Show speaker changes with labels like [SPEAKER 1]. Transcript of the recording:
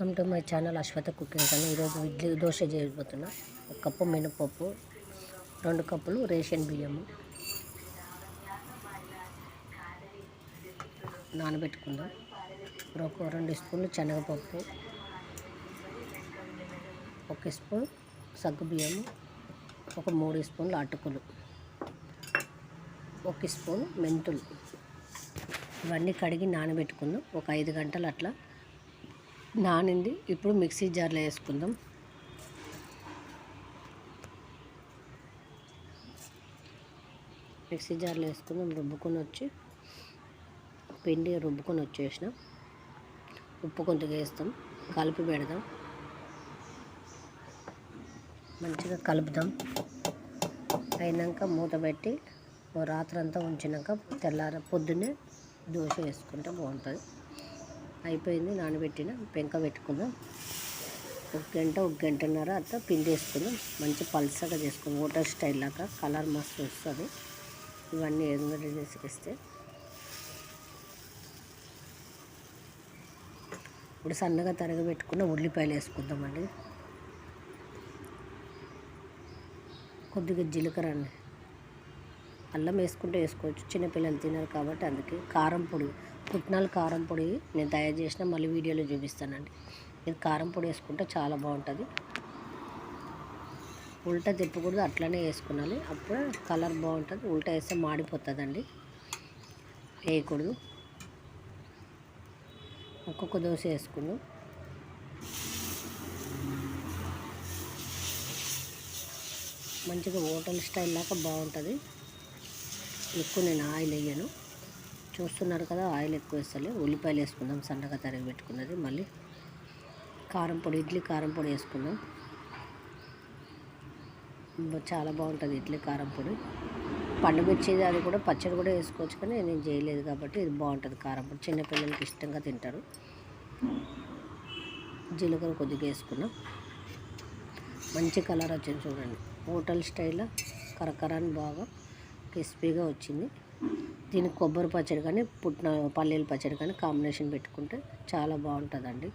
[SPEAKER 1] Welcome to my channel Ashwatha cooking అని. ఈరోజు idli dosa చేయబోతున్నా. 1 cup మినపప్పు, 2 కప్పులు రేషన్ బియ్యము నానబెట్టుకుందాం. ఒక 2 స్పూన్లు శనగపప్పు, 1 స్పూన్ సగ్గుబియ్యము, ఒక 3 స్పూన్లు అటుకులు, 1 స్పూన్ మెంతులు ఇవన్నీ కడిగి నానబెట్టుకుందాం. ఒక 5 గంటలు అట్లా నానింది. ఇప్పుడు మిక్సీ జార్లో వేసుకుందాం. మిక్సీ జార్లో వేసుకుందాం. పిండి రుబ్బుకొని వచ్చేసినాం. ఉప్పు కొంచెం వేస్తాం, కలిపి పెడదాం. మంచిగా కలుపుదాం. అయినాక మూత పెట్టి రాత్రంతా ఉంచినాక పొద్దున్నే దోశ వేసుకుంటే బాగుంటుంది. అయిపోయింది. నానబెట్టిన పెంక పెట్టుకుందాం. 1 గంటన్నర అట్లా పిండి వేసుకుందాం. మంచి పల్సగా చేసుకుందాం. హోటల్ స్టైల్ లాగా కలర్ మస్తు వస్తుంది. ఇవన్నీ ఇంగ్రీడియంట్స్ వేస్తే ఇప్పుడు సన్నగా తరిగి పెట్టుకున్న ఉల్లిపాయలు వేసుకుందామండి. కొద్దిగా జీలకర్ర అండి, అల్లం వేసుకుంటే వేసుకోవచ్చు. చిన్నపిల్లలు తినరు కాబట్టి అందుకే. కారం పొడి, పుట్నాల కారం పొడి నేను తయారు చేసిన, మళ్ళీ వీడియోలో చూపిస్తానండి. ఇది కారం పొడి వేసుకుంటే చాలా బాగుంటుంది. ఉల్టా తిప్పకూడదు, అట్లనే వేసుకోవాలి. అప్పుడు కలర్ బాగుంటుంది. ఉల్టా వేస్తే మాడిపోతుందండి, వేయకూడదు. ఒక్కొక్క దోశ వేసుకుందాం. మంచిగా హోటల్ స్టైల్ లాగా బాగుంటుంది. ఎక్కువ నేను ఆయిల్ వేయను, చూస్తున్నారు కదా. ఆయిల్ ఎక్కువ వేస్తలే. ఉల్లిపాయలు వేసుకుందాం, సన్నగా తరిగి పెట్టుకున్నది. మళ్ళీ కారం పొడి, ఇడ్లీ కారం పొడి వేసుకుందాం. చాలా బాగుంటుంది ఇడ్లీ కారం పొడి. పండుమిర్చిది అది కూడా పచ్చడి కూడా వేసుకోవచ్చు, కానీ నేను చేయలేదు కాబట్టి ఇది బాగుంటుంది. కారం పొడి చిన్నపిల్లలకి ఇష్టంగా తింటారు. జీలకర్ర కొద్దిగా వేసుకున్నాం. మంచి కలర్ వచ్చింది చూడండి. హోటల్ స్టైల్లో కరకరాన్ని బాగా క్రిస్పీగా వచ్చింది. దీనికి కొబ్బరి పచ్చడి కానీ పల్లీల పచ్చడి కానీ కాంబినేషన్ పెట్టుకుంటే చాలా బాగుంటుందండి.